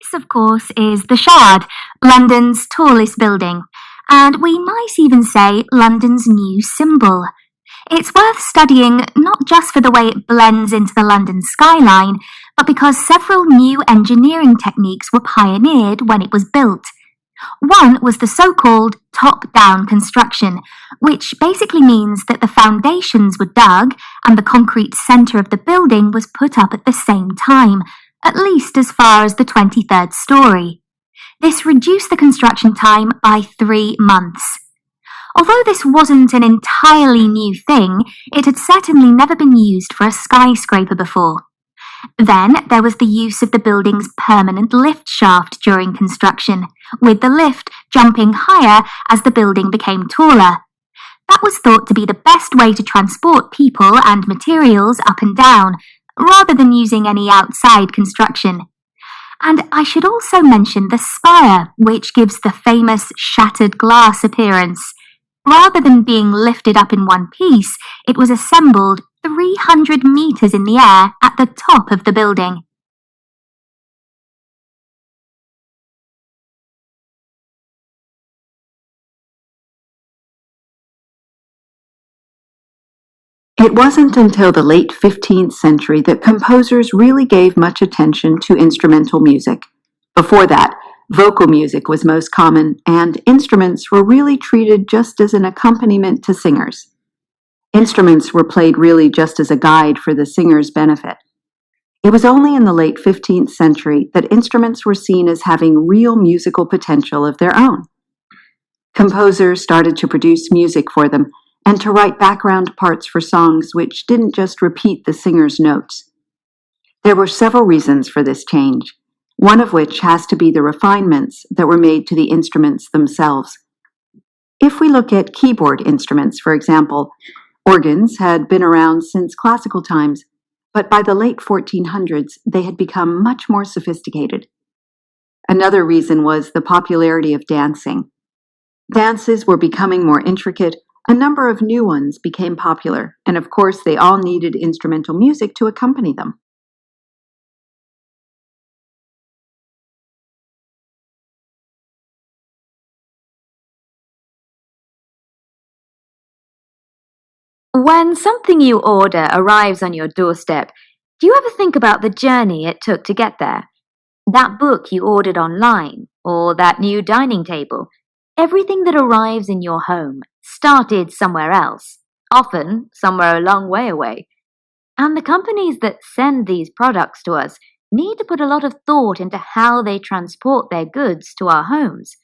This, of course, is the Shard, London's tallest building, and we might even say London's new symbol. It's worth studying not just for the way it blends into the London skyline, but because several new engineering techniques were pioneered when it was built. One was the so-called top-down construction, which basically means that the foundations were dug and the concrete centre of the building was put up at the same time, at least as far as the 23rd story. This reduced the construction time by 3 months. Although this wasn't an entirely new thing, it had certainly never been used for a skyscraper before. Then there was the use of the building's permanent lift shaft during construction, with the lift jumping higher as the building became taller. That was thought to be the best way to transport people and materials up and down, rather than using any outside construction. And I should also mention the spire, which gives the famous shattered glass appearance. Rather than being lifted up in one piece, it was assembled 300 meters in the air at the top of the building. It wasn't until the late 15th century that composers really gave much attention to instrumental music. Before that, vocal music was most common, and instruments were really treated just as an accompaniment to singers. Instruments were played really just as a guide for the singer's benefit. It was only in the late 15th century that instruments were seen as having real musical potential of their own. Composers started to produce music for them and to write background parts for songs which didn't just repeat the singer's notes. There were several reasons for this change, one of which has to be the refinements that were made to the instruments themselves. If we look at keyboard instruments, for example, organs had been around since classical times, but by the late 1400s they had become much more sophisticated. Another reason was the popularity of dancing. Dances were becoming more intricate, a number of new ones became popular, and of course they all needed instrumental music to accompany them. When something you order arrives on your doorstep, do you ever think about the journey it took to get there? That book you ordered online, or that new dining table, everything that arrives in your home started somewhere else, often somewhere a long way away. And the companies that send these products to us need to put a lot of thought into how they transport their goods to our homes.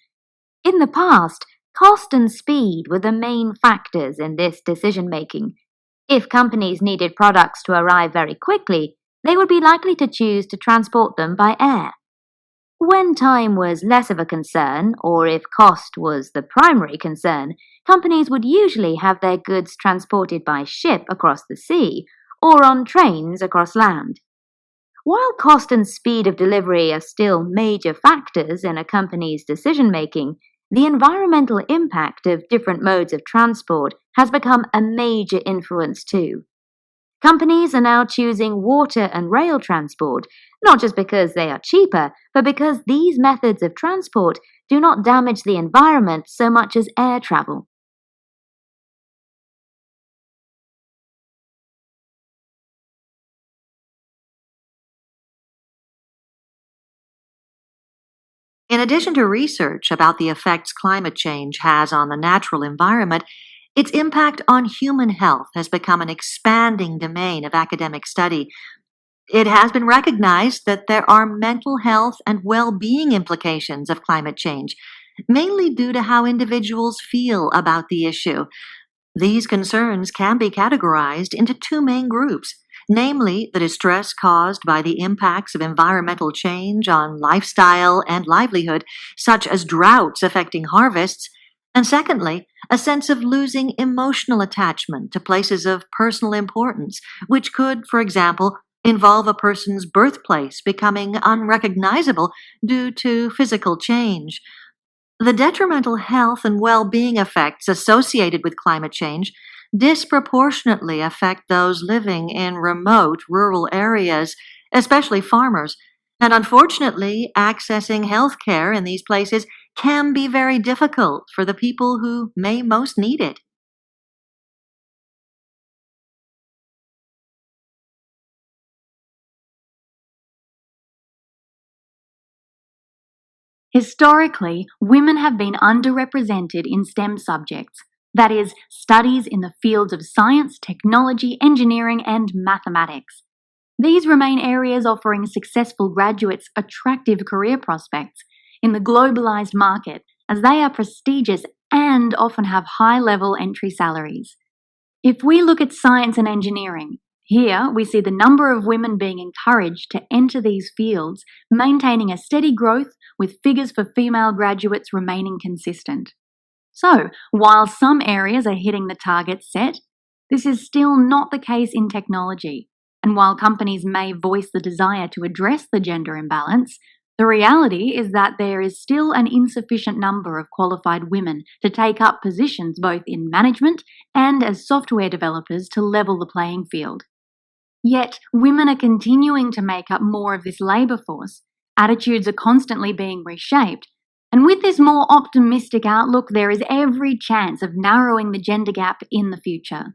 In the past, cost and speed were the main factors in this decision-making. If companies needed products to arrive very quickly, they would be likely to choose to transport them by air. When time was less of a concern, or if cost was the primary concern, companies would usually have their goods transported by ship across the sea, or on trains across land. While cost and speed of delivery are still major factors in a company's decision-making, the environmental impact of different modes of transport has become a major influence too. Companies are now choosing water and rail transport, not just because they are cheaper, but because these methods of transport do not damage the environment so much as air travel. In addition to research about the effects climate change has on the natural environment, its impact on human health has become an expanding domain of academic study. It has been recognized that there are mental health and well-being implications of climate change, mainly due to how individuals feel about the issue. These concerns can be categorized into two main groups, namely the distress caused by the impacts of environmental change on lifestyle and livelihood, such as droughts affecting harvests, and secondly, a sense of losing emotional attachment to places of personal importance, which could, for example, involve a person's birthplace becoming unrecognizable due to physical change. The detrimental health and well-being effects associated with climate change disproportionately affect those living in remote rural areas, especially farmers, And unfortunately, accessing health care in these places can be very difficult for the people who may most need it. Historically, women have been underrepresented in STEM subjects, that is, studies in the fields of science, technology, engineering, and mathematics. These remain areas offering successful graduates attractive career prospects in the globalized market, as they are prestigious and often have high-level entry salaries. If we look at science and engineering, here we see the number of women being encouraged to enter these fields, maintaining a steady growth with figures for female graduates remaining consistent. So, while some areas are hitting the targets set, this is still not the case in technology. And while companies may voice the desire to address the gender imbalance, the reality is that there is still an insufficient number of qualified women to take up positions both in management and as software developers to level the playing field. Yet, women are continuing to make up more of this labour force. Attitudes are constantly being reshaped, and with this more optimistic outlook, there is every chance of narrowing the gender gap in the future.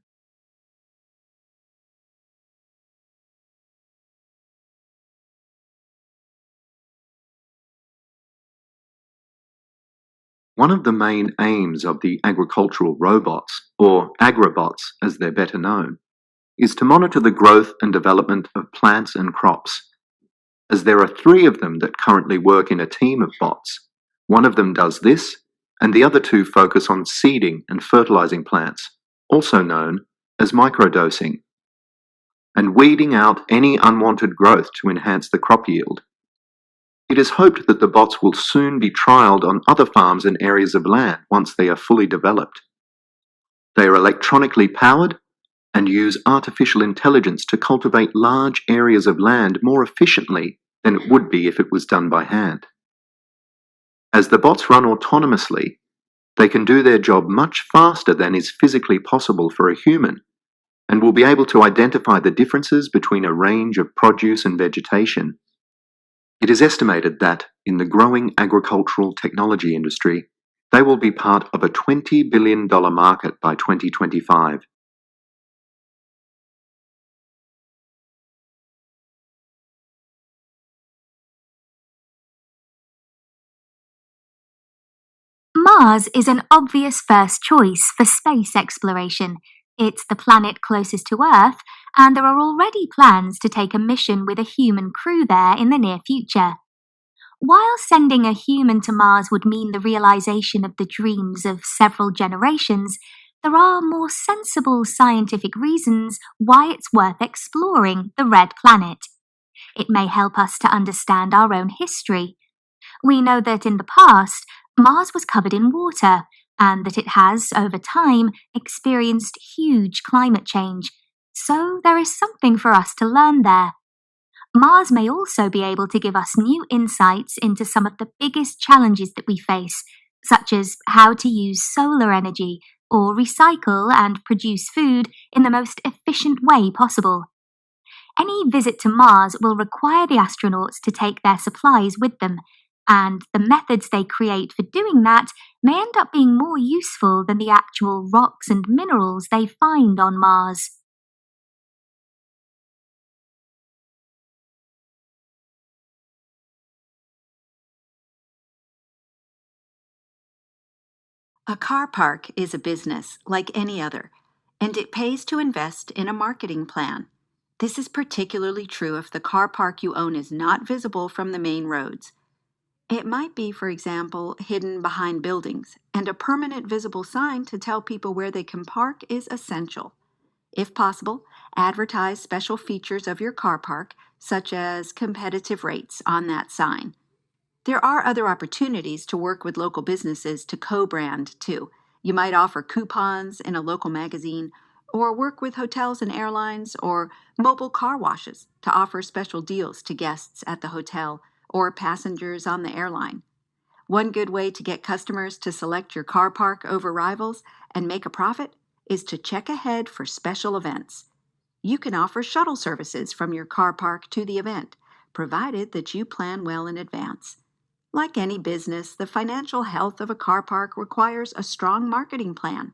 One of the main aims of the agricultural robots, or agrobots as they're better known, is to monitor the growth and development of plants and crops. As there are 3 of them that currently work in a team of bots, one of them does this, and the other 2 focus on seeding and fertilizing plants, also known as microdosing, and weeding out any unwanted growth to enhance the crop yield. It is hoped that the bots will soon be trialled on other farms and areas of land once they are fully developed. They are electronically powered and use artificial intelligence to cultivate large areas of land more efficiently than it would be if it was done by hand. As the bots run autonomously, they can do their job much faster than is physically possible for a human, and will be able to identify the differences between a range of produce and vegetation. It is estimated that, in the growing agricultural technology industry, they will be part of a $20 billion market by 2025. Mars is an obvious first choice for space exploration. It's the planet closest to Earth, and there are already plans to take a mission with a human crew there in the near future. While sending a human to Mars would mean the realization of the dreams of several generations, there are more sensible scientific reasons why it's worth exploring the red planet. It may help us to understand our own history. We know that in the past, Mars was covered in water, and that it has, over time, experienced huge climate change, so there is something for us to learn there. Mars may also be able to give us new insights into some of the biggest challenges that we face, such as how to use solar energy or recycle and produce food in the most efficient way possible. Any visit to Mars will require the astronauts to take their supplies with them, and the methods they create for doing that may end up being more useful than the actual rocks and minerals they find on Mars. A car park is a business like any other, and it pays to invest in a marketing plan. This is particularly true if the car park you own is not visible from the main roads. It might be, for example, hidden behind buildings, and a permanent visible sign to tell people where they can park is essential. If possible, advertise special features of your car park, such as competitive rates, on that sign. There are other opportunities to work with local businesses to co-brand, too. You might offer coupons in a local magazine, or work with hotels and airlines, or mobile car washes to offer special deals to guests at the hotel or passengers on the airline. One good way to get customers to select your car park over rivals and make a profit is to check ahead for special events. You can offer shuttle services from your car park to the event, provided that you plan well in advance. Like any business, the financial health of a car park requires a strong marketing plan.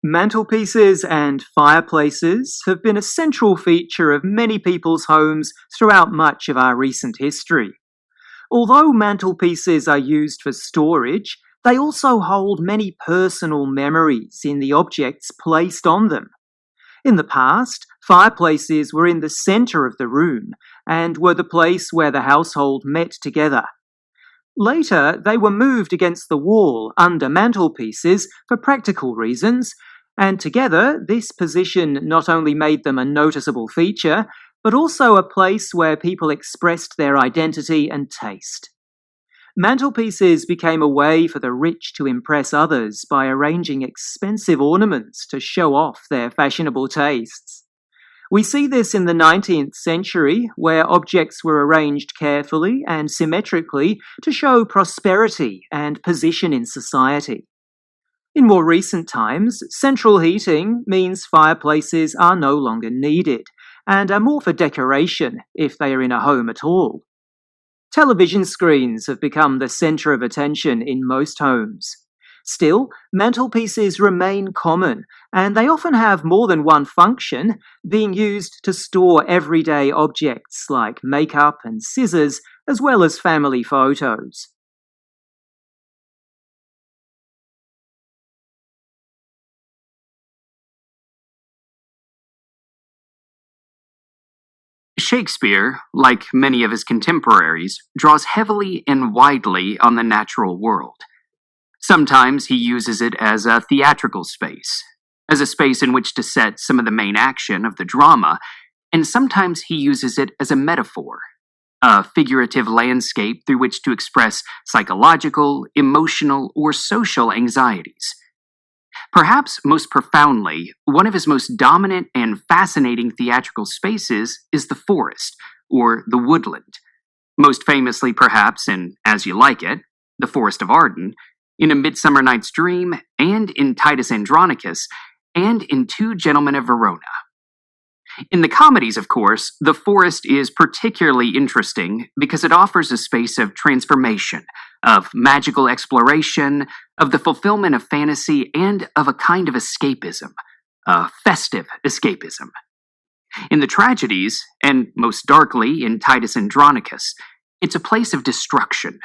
Mantelpieces and fireplaces have been a central feature of many people's homes throughout much of our recent history. Although mantelpieces are used for storage, they also hold many personal memories in the objects placed on them. In the past, fireplaces were in the centre of the room and were the place where the household met together. Later, they were moved against the wall under mantelpieces for practical reasons, and together this position not only made them a noticeable feature, but also a place where people expressed their identity and taste. Mantelpieces became a way for the rich to impress others by arranging expensive ornaments to show off their fashionable tastes. We see this in the 19th century, where objects were arranged carefully and symmetrically to show prosperity and position in society. In more recent times, central heating means fireplaces are no longer needed and are more for decoration if they are in a home at all. Television screens have become the centre of attention in most homes. Still, mantelpieces remain common, and they often have more than one function, being used to store everyday objects like makeup and scissors, as well as family photos. Shakespeare, like many of his contemporaries, draws heavily and widely on the natural world. Sometimes he uses it as a theatrical space, as a space in which to set some of the main action of the drama, and sometimes he uses it as a metaphor, a figurative landscape through which to express psychological, emotional, or social anxieties. Perhaps most profoundly, one of his most dominant and fascinating theatrical spaces is the forest, or the woodland. Most famously, perhaps, in As You Like It, the Forest of Arden, in A Midsummer Night's Dream, and in Titus Andronicus, and in Two Gentlemen of Verona. In the comedies, of course, the forest is particularly interesting because it offers a space of transformation, of magical exploration, of the fulfillment of fantasy, and of a kind of escapism, a festive escapism. In the tragedies, and most darkly in Titus Andronicus, it's a place of destruction,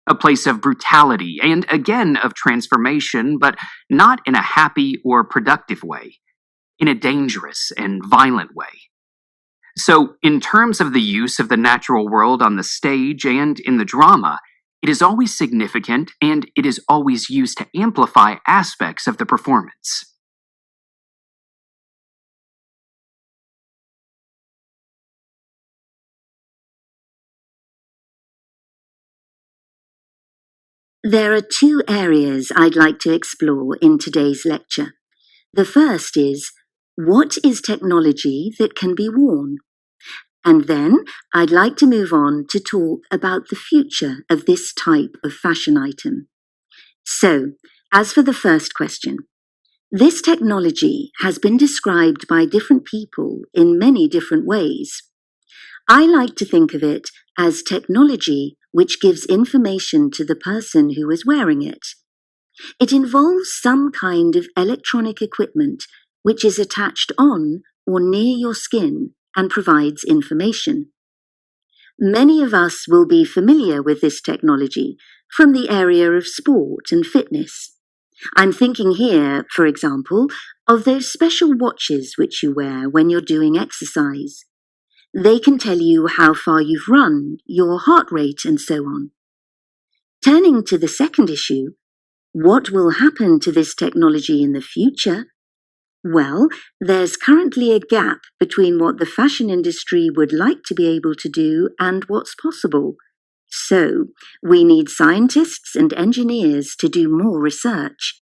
a place of brutality, and again of transformation, but not in a happy or productive way, in a dangerous and violent way. So, in terms of the use of the natural world on the stage and in the drama, it is always significant and it is always used to amplify aspects of the performance. There are two areas I'd like to explore in today's lecture. The first is, what is technology that can be worn? And then I'd like to move on to talk about the future of this type of fashion item. So, as for the first question, this technology has been described by different people in many different ways. I like to think of it as technology which gives information to the person who is wearing it. It involves some kind of electronic equipment which is attached on or near your skin and provides information. Many of us will be familiar with this technology from the area of sport and fitness. I'm thinking here, for example, of those special watches which you wear when you're doing exercise. They can tell you how far you've run, your heart rate, and so on. Turning to the second issue, what will happen to this technology in the future? Well, there's currently a gap between what the fashion industry would like to be able to do and what's possible. So, we need scientists and engineers to do more research.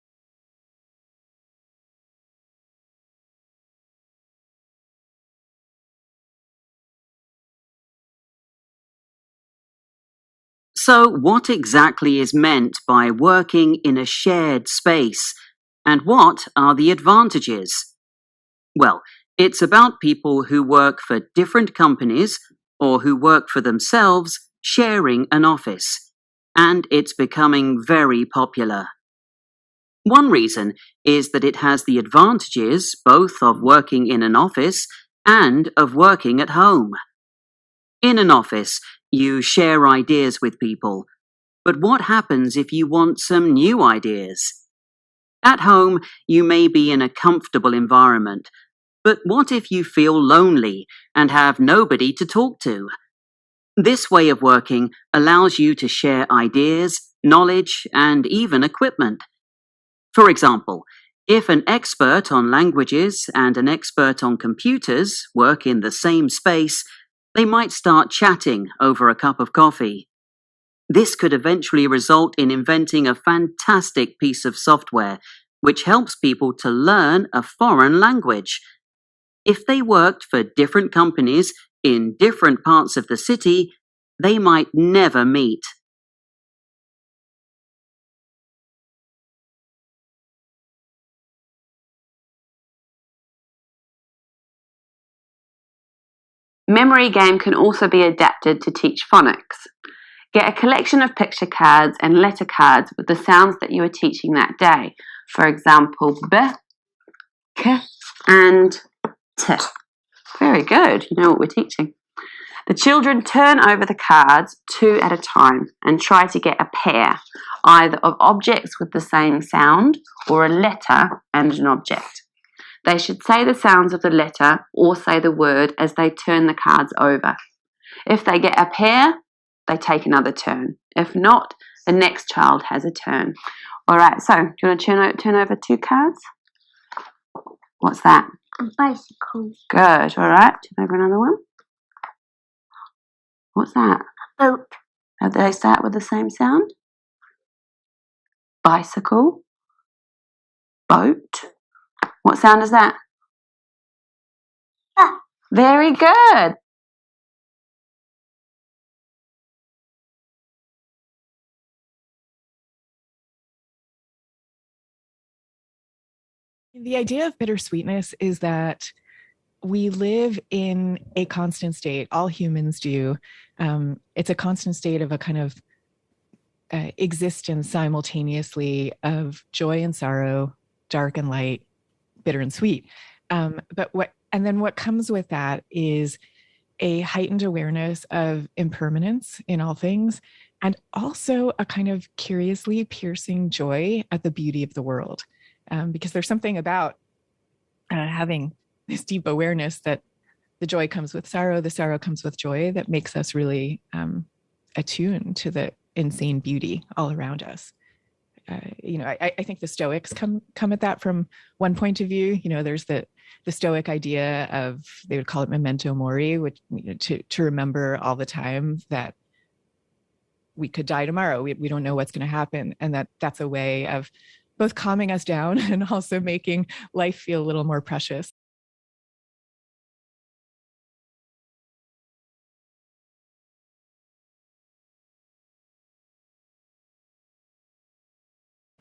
So, what exactly is meant by working in a shared space? And what are the advantages? Well, it's about people who work for different companies or who work for themselves sharing an office. And it's becoming very popular. One reason is that it has the advantages both of working in an office and of working at home. In an office, you share ideas with people. But what happens if you want some new ideas? At home, you may be in a comfortable environment. But what if you feel lonely and have nobody to talk to? This way of working allows you to share ideas, knowledge, and even equipment. For example, if an expert on languages and an expert on computers work in the same space, they might start chatting over a cup of coffee. This could eventually result in inventing a fantastic piece of software which helps people to learn a foreign language. If they worked for different companies in different parts of the city, they might never meet. Memory game can also be adapted to teach phonics. Get a collection of picture cards and letter cards with the sounds that you are teaching that day. For example, B, K, and T. Very good, you know what we're teaching. The children turn over the cards 2 at a time and try to get a pair, either of objects with the same sound or a letter and an object. They should say the sounds of the letter or say the word as they turn the cards over. If they get a pair, they take another turn. If not, the next child has a turn. All right, so do you want to turn over 2 cards? What's that? A bicycle. Good, all right. Turn over another one. What's that? Boat. Do they start with the same sound? Bicycle. Boat. What sound is that? Ah. Very good. The idea of bittersweetness is that we live in a constant state. All humans do. It's a constant state of a kind of existence simultaneously of joy and sorrow, dark and light, bitter and sweet. What comes with that is a heightened awareness of impermanence in all things, and also a kind of curiously piercing joy at the beauty of the world. Because there's something about having this deep awareness that the joy comes with sorrow, the sorrow comes with joy, that makes us really attuned to the insane beauty all around us. I think the Stoics come at that from one point of view. There's the Stoic idea of, they would call it memento mori, which to remember all the time that we could die tomorrow. We don't know what's going to happen, and that's a way of both calming us down and also making life feel a little more precious.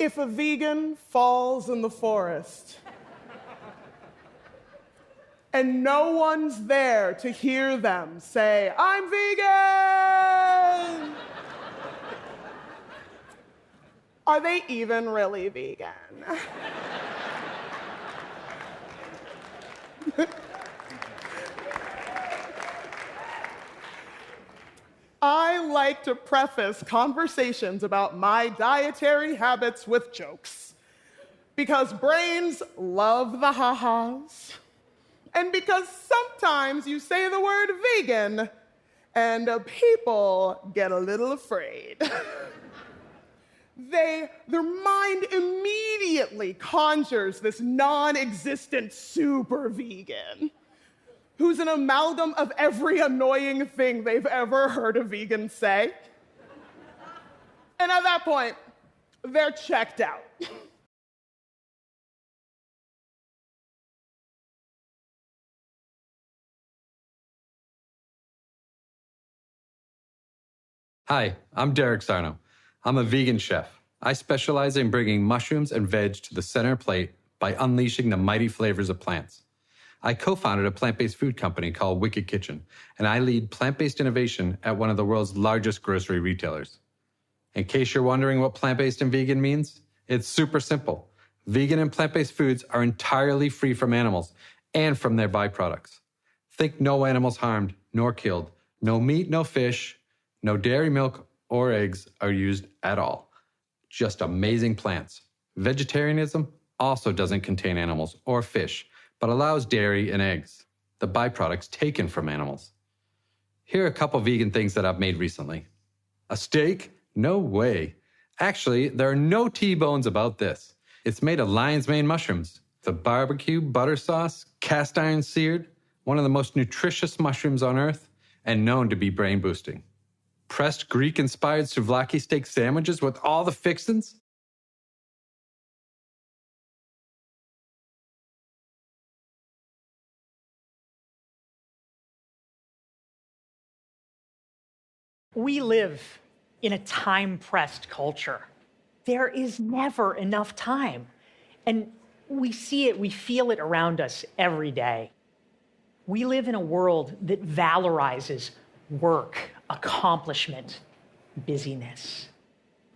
If a vegan falls in the forest and no one's there to hear them say, "I'm vegan," are they even really vegan? I like to preface conversations about my dietary habits with jokes, because brains love the ha-has, and because sometimes you say the word vegan and people get a little afraid. Their mind immediately conjures this non-existent super vegan who's an amalgam of every annoying thing they've ever heard a vegan say. And at that point, they're checked out. Hi, I'm Derek Sarno. I'm a vegan chef. I specialize in bringing mushrooms and veg to the center plate by unleashing the mighty flavors of plants. I co-founded a plant-based food company called Wicked Kitchen, and I lead plant-based innovation at one of the world's largest grocery retailers. In case you're wondering what plant-based and vegan means, it's super simple. Vegan and plant-based foods are entirely free from animals and from their byproducts. Think no animals harmed nor killed, no meat, no fish, no dairy, milk, or eggs are used at all. Just amazing plants. Vegetarianism also doesn't contain animals or fish, but allows dairy and eggs, the byproducts taken from animals. Here are a couple vegan things that I've made recently. A steak? No way. Actually, there are no T-bones about this. It's made of lion's mane mushrooms. The barbecue, butter sauce, cast iron seared, one of the most nutritious mushrooms on earth, and known to be brain boosting. Pressed Greek-inspired souvlaki steak sandwiches with all the fixins? We live in a time-pressed culture. There is never enough time. And we see it, we feel it around us every day. We live in a world that valorizes work, accomplishment, busyness.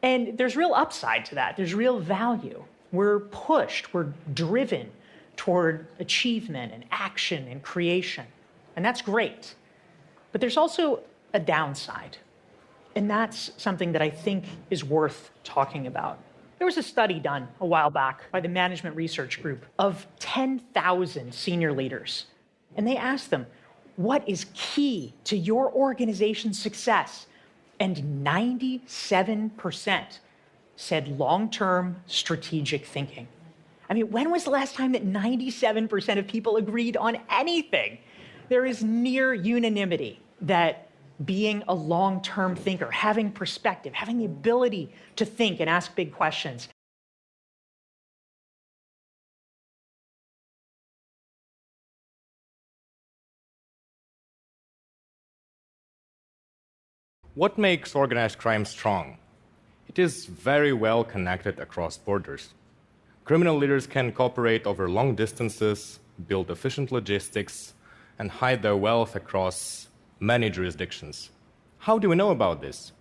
And there's real upside to that. There's real value. We're pushed, we're driven toward achievement and action and creation. And that's great. But there's also a downside. And that's something that I think is worth talking about. There was a study done a while back by the Management Research Group of 10,000 senior leaders. And they asked them, what is key to your organization's success? And 97% said long-term strategic thinking. I mean, when was the last time that 97% of people agreed on anything? There is near unanimity that being a long-term thinker, having perspective, having the ability to think and ask big questions. What makes organized crime strong? It is very well connected across borders. Criminal leaders can cooperate over long distances, build efficient logistics, and hide their wealth across many jurisdictions. How do we know about this?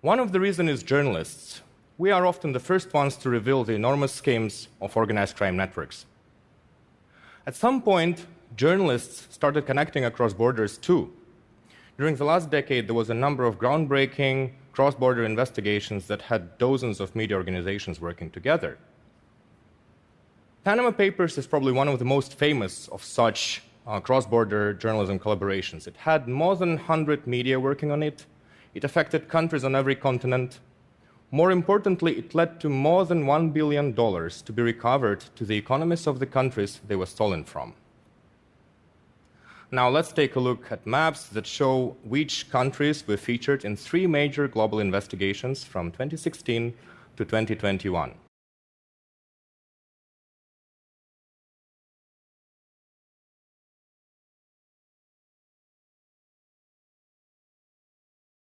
One of the reasons is journalists. We are often the first ones to reveal the enormous schemes of organized crime networks. At some point, journalists started connecting across borders too. During the last decade, there was a number of groundbreaking cross-border investigations that had dozens of media organizations working together. Panama Papers is probably one of the most famous of such cross-border journalism collaborations. It had more than 100 media working on it. It affected countries on every continent. More importantly, it led to more than $1 billion to be recovered to the economies of the countries they were stolen from. Now let's take a look at maps that show which countries were featured in 3 major global investigations from 2016 to 2021.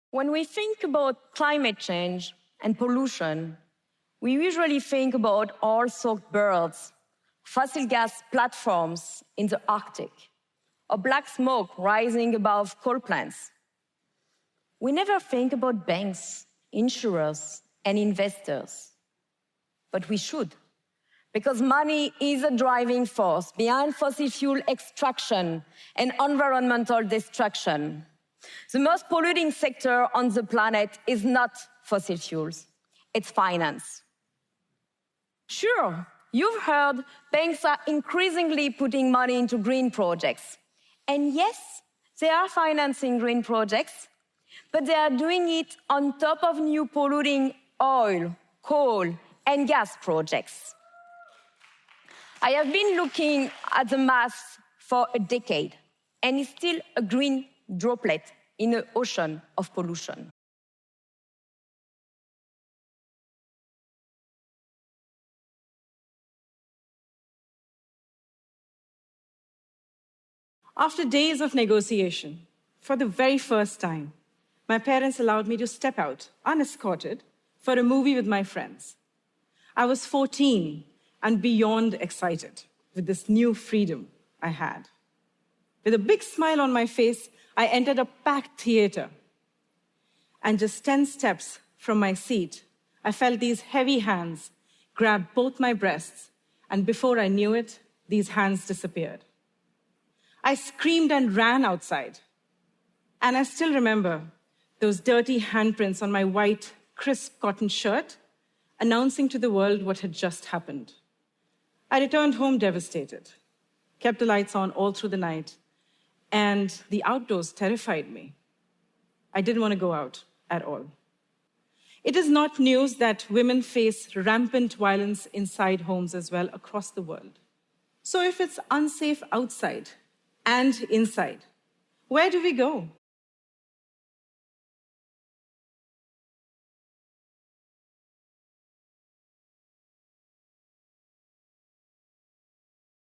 When we think about climate change and pollution, we usually think about oil-soaked birds, fossil gas platforms in the Arctic, or black smoke rising above coal plants. We never think about banks, insurers, and investors. But we should, because money is a driving force behind fossil fuel extraction and environmental destruction. The most polluting sector on the planet is not fossil fuels, it's finance. Sure, you've heard banks are increasingly putting money into green projects. And yes, they are financing green projects, but they are doing it on top of new polluting oil, coal, and gas projects. I have been looking at the math for a decade, and it's still a green droplet in an ocean of pollution. After days of negotiation, for the very first time, my parents allowed me to step out, unescorted, for a movie with my friends. I was 14 and beyond excited with this new freedom I had. With a big smile on my face, I entered a packed theater. And just 10 steps from my seat, I felt these heavy hands grab both my breasts, and before I knew it, these hands disappeared. I screamed and ran outside. And I still remember those dirty handprints on my white, crisp cotton shirt, announcing to the world what had just happened. I returned home devastated, kept the lights on all through the night, and the outdoors terrified me. I didn't want to go out at all. It is not news that women face rampant violence inside homes as well across the world. So if it's unsafe outside and inside, where do we go?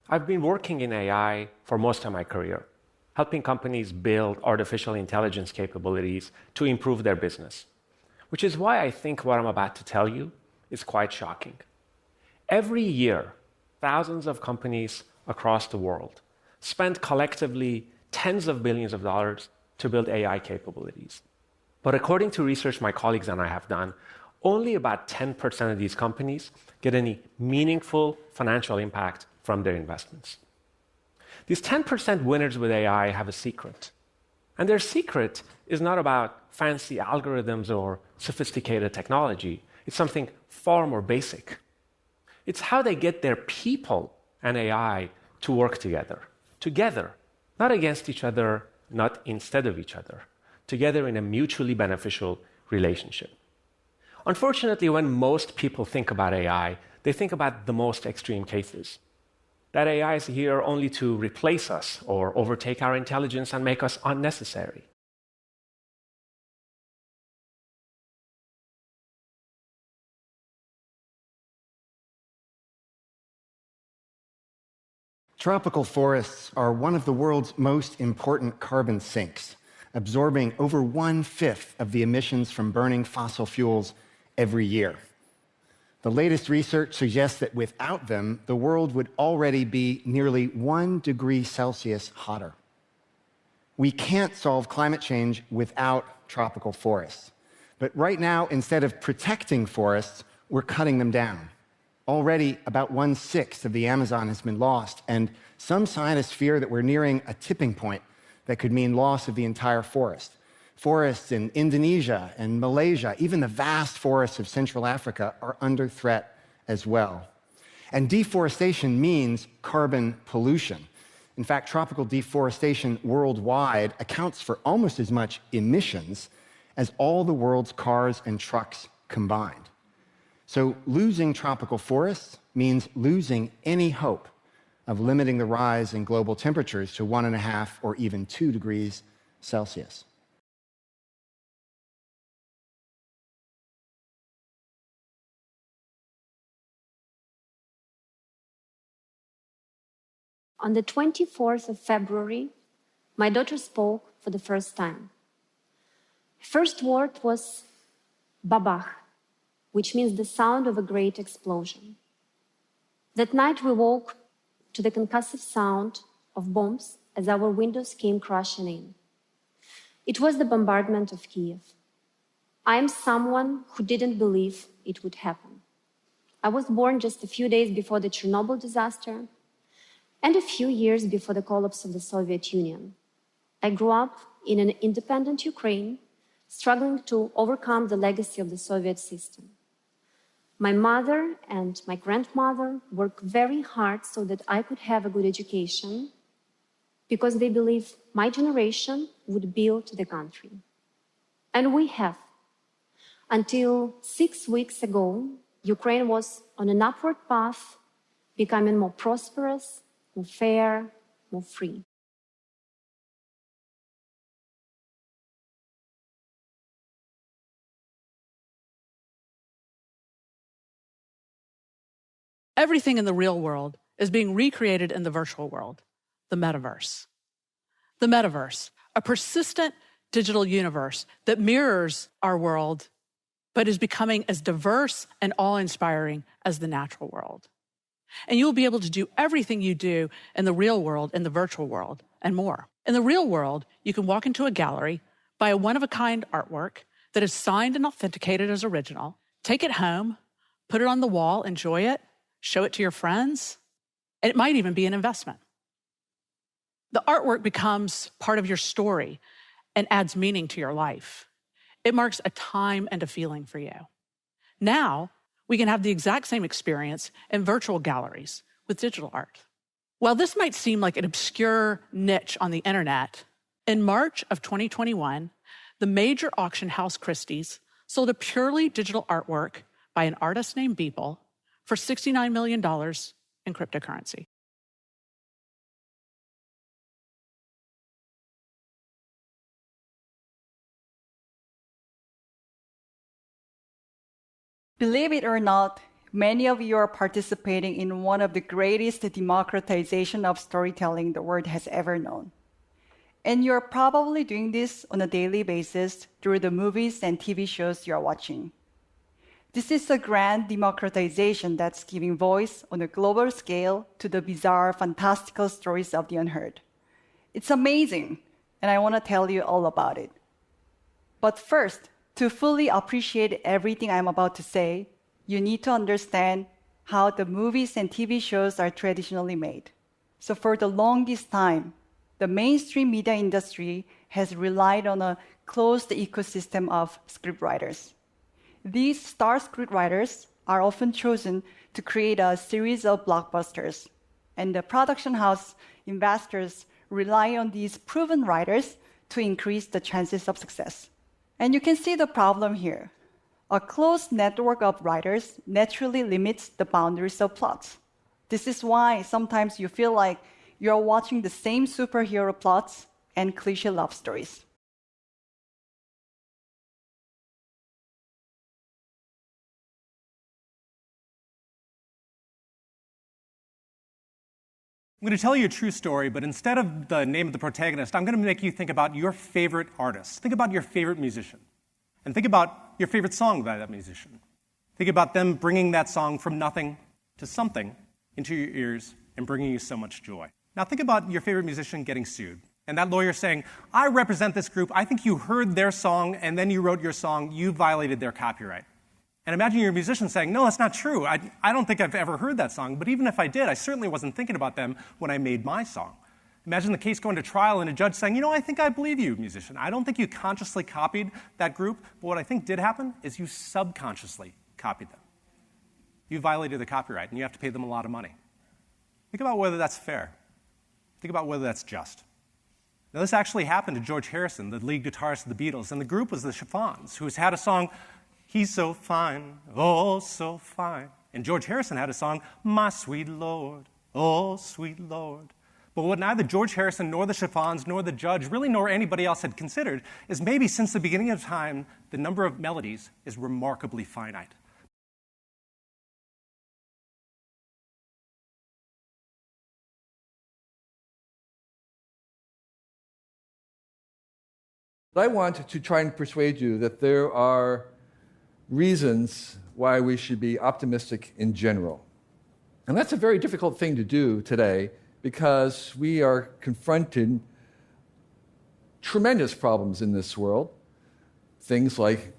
I've been working in AI for most of my career, helping companies build artificial intelligence capabilities to improve their business, which is why I think what I'm about to tell you is quite shocking. Every year, thousands of companies across the world spend collectively tens of billions of dollars to build AI capabilities. But according to research my colleagues and I have done, only about 10% of these companies get any meaningful financial impact from their investments. These 10% winners with AI have a secret. And their secret is not about fancy algorithms or sophisticated technology. It's something far more basic. It's how they get their people and AI to work together. Together, not against each other, not instead of each other. Together in a mutually beneficial relationship. Unfortunately, when most people think about AI, they think about the most extreme cases. That AI is here only to replace us or overtake our intelligence and make us unnecessary. Tropical forests are one of the world's most important carbon sinks, absorbing over 1/5 of the emissions from burning fossil fuels every year. The latest research suggests that without them, the world would already be nearly 1 degree Celsius hotter. We can't solve climate change without tropical forests. But right now, instead of protecting forests, we're cutting them down. Already, about 1/6 of the Amazon has been lost, and some scientists fear that we're nearing a tipping point that could mean loss of the entire forest. Forests in Indonesia and Malaysia, even the vast forests of Central Africa, are under threat as well. And deforestation means carbon pollution. In fact, tropical deforestation worldwide accounts for almost as much emissions as all the world's cars and trucks combined. So losing tropical forests means losing any hope of limiting the rise in global temperatures to 1.5 or even 2 degrees Celsius. On the 24th of February, my daughter spoke for the first time. Her first word was babach, which means the sound of a great explosion. That night we woke to the concussive sound of bombs as our windows came crashing in. It was the bombardment of Kiev. I am someone who didn't believe it would happen. I was born just a few days before the Chernobyl disaster, and a few years before the collapse of the Soviet Union. I grew up in an independent Ukraine, struggling to overcome the legacy of the Soviet system. My mother and my grandmother worked very hard so that I could have a good education, because they believed my generation would build the country. And we have. Until 6 weeks ago, Ukraine was on an upward path, becoming more prosperous, more fair, more free. Everything in the real world is being recreated in the virtual world, the metaverse. The metaverse, a persistent digital universe that mirrors our world, but is becoming as diverse and awe-inspiring as the natural world. And you'll be able to do everything you do in the real world, in the virtual world, and more. In the real world, you can walk into a gallery, buy a one-of-a-kind artwork that is signed and authenticated as original, take it home, put it on the wall, enjoy it, show it to your friends, and it might even be an investment. The artwork becomes part of your story and adds meaning to your life. It marks a time and a feeling for you. Now, we can have the exact same experience in virtual galleries with digital art. While this might seem like an obscure niche on the internet, in March of 2021, the major auction house Christie's sold a purely digital artwork by an artist named Beeple for $69 million in cryptocurrency. Believe it or not, many of you are participating in one of the greatest democratization of storytelling the world has ever known. And you're probably doing this on a daily basis through the movies and TV shows you're watching. This is a grand democratization that's giving voice on a global scale to the bizarre, fantastical stories of the unheard. It's amazing, and I want to tell you all about it. But first, to fully appreciate everything I'm about to say, you need to understand how the movies and TV shows are traditionally made. So for the longest time, the mainstream media industry has relied on a closed ecosystem of scriptwriters. These star scriptwriters are often chosen to create a series of blockbusters, and the production house investors rely on these proven writers to increase the chances of success. And you can see the problem here. A closed network of writers naturally limits the boundaries of plots. This is why sometimes you feel like you're watching the same superhero plots and cliché love stories. I'm going to tell you a true story, but instead of the name of the protagonist, I'm going to make you think about your favorite artist. Think about your favorite musician. And think about your favorite song by that musician. Think about them bringing that song from nothing to something into your ears and bringing you so much joy. Now think about your favorite musician getting sued. And that lawyer saying, I represent this group. I think you heard their song and then you wrote your song. You violated their copyright. And imagine you're a musician saying, no, that's not true. I don't think I've ever heard that song. But even if I did, I certainly wasn't thinking about them when I made my song. Imagine the case going to trial and a judge saying, I think I believe you, musician. I don't think you consciously copied that group. But what I think did happen is you subconsciously copied them. You violated the copyright, and you have to pay them a lot of money. Think about whether that's fair. Think about whether that's just. Now, this actually happened to George Harrison, the lead guitarist of the Beatles, and the group was the Chiffons, who had a song, He's So Fine, Oh So Fine. And George Harrison had a song, My Sweet Lord, Oh Sweet Lord. But what neither George Harrison nor the Chiffons nor the judge, really nor anybody else had considered, is maybe since the beginning of time, the number of melodies is remarkably finite. I want to try and persuade you that there are reasons why we should be optimistic in general. And that's a very difficult thing to do today because we are confronting tremendous problems in this world. Things like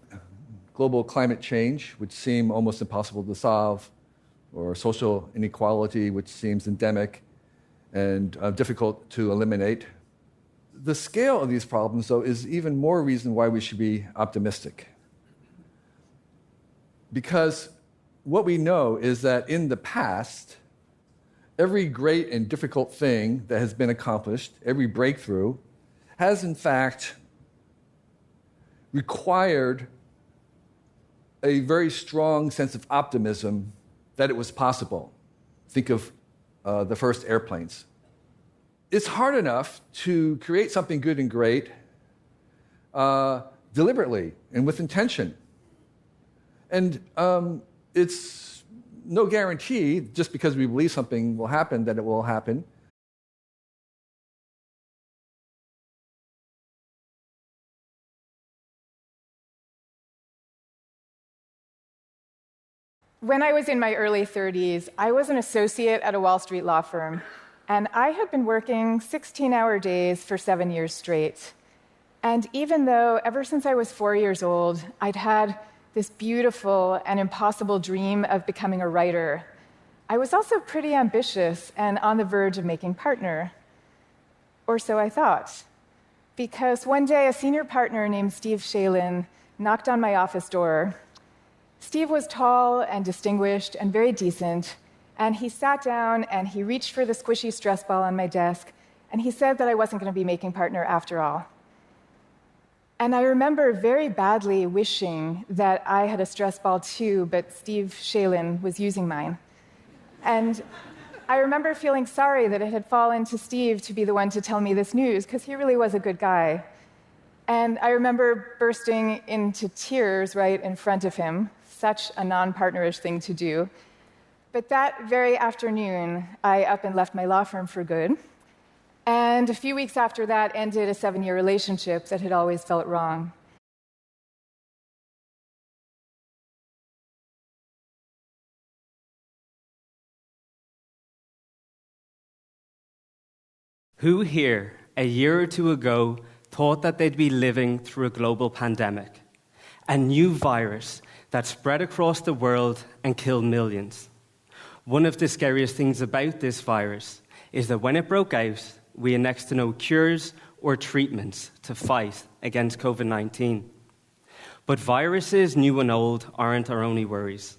global climate change, which seem almost impossible to solve, or social inequality, which seems endemic and difficult to eliminate. The scale of these problems, though, is even more reason why we should be optimistic. Because what we know is that in the past, every great and difficult thing that has been accomplished, every breakthrough, has in fact required a very strong sense of optimism that it was possible. Think of the first airplanes. It's hard enough to create something good and great deliberately and with intention. And it's no guarantee, just because we believe something will happen, that it will happen. When I was in my early 30s, I was an associate at a Wall Street law firm, and I had been working 16-hour days for 7 years straight. And even though, ever since I was 4 years old, I'd had this beautiful and impossible dream of becoming a writer, I was also pretty ambitious and on the verge of making partner. Or so I thought. Because one day, a senior partner named Steve Shalin knocked on my office door. Steve was tall and distinguished and very decent, and he sat down and he reached for the squishy stress ball on my desk, and he said that I wasn't going to be making partner after all. And I remember very badly wishing that I had a stress ball too, but Steve Shalin was using mine. And I remember feeling sorry that it had fallen to Steve to be the one to tell me this news, because he really was a good guy. And I remember bursting into tears right in front of him, such a non-partnerish thing to do. But that very afternoon, I up and left my law firm for good. And a few weeks after that, ended a 7-year relationship that had always felt wrong. Who here, a year or two ago, thought that they'd be living through a global pandemic? A new virus that spread across the world and killed millions. One of the scariest things about this virus is that when it broke out, we had next to no cures or treatments to fight against COVID-19. But viruses, new and old, aren't our only worries.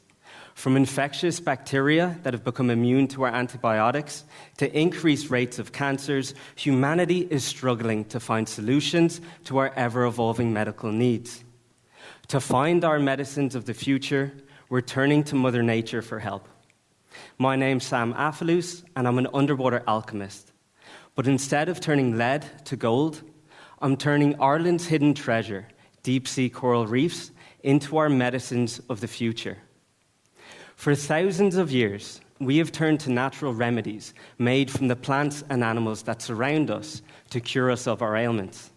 From infectious bacteria that have become immune to our antibiotics to increased rates of cancers, humanity is struggling to find solutions to our ever-evolving medical needs. To find our medicines of the future, we're turning to Mother Nature for help. My name's Sam Afalus, and I'm an underwater alchemist. But instead of turning lead to gold, I'm turning Ireland's hidden treasure, deep-sea coral reefs, into our medicines of the future. For thousands of years, we have turned to natural remedies made from the plants and animals that surround us to cure us of our ailments.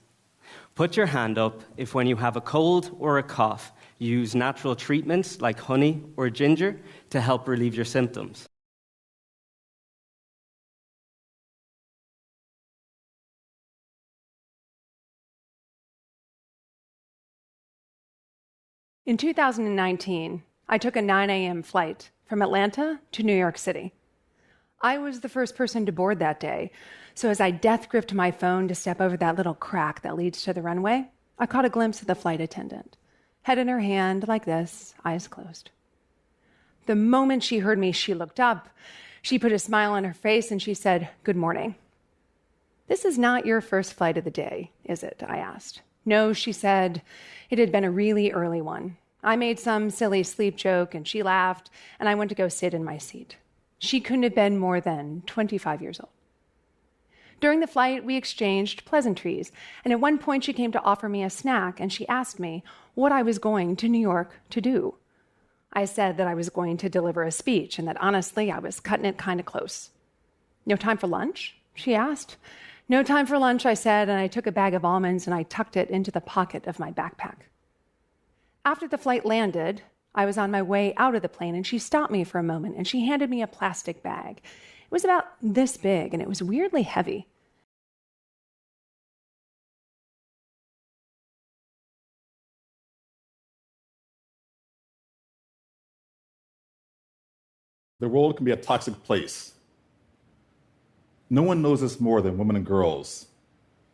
Put your hand up if when you have a cold or a cough, you use natural treatments like honey or ginger to help relieve your symptoms. In 2019, I took a 9 a.m. flight from Atlanta to New York City. I was the first person to board that day, so as I death-gripped my phone to step over that little crack that leads to the runway, I caught a glimpse of the flight attendant, head in her hand like this, eyes closed. The moment she heard me, she looked up, she put a smile on her face, and she said, "Good morning." "This is not your first flight of the day, is it?" I asked. "No," she said. "It had been a really early one. I made some silly sleep joke, and she laughed, and I went to go sit in my seat." She couldn't have been more than 25 years old. During the flight, we exchanged pleasantries, and at one point she came to offer me a snack, and she asked me what I was going to New York to do. I said that I was going to deliver a speech, and that honestly, I was cutting it kind of close. "No time for lunch?" she asked. "No time for lunch," I said, and I took a bag of almonds and I tucked it into the pocket of my backpack. After the flight landed, I was on my way out of the plane, and she stopped me for a moment, and she handed me a plastic bag. It was about this big, and it was weirdly heavy. The world can be a toxic place. No one knows this more than women and girls,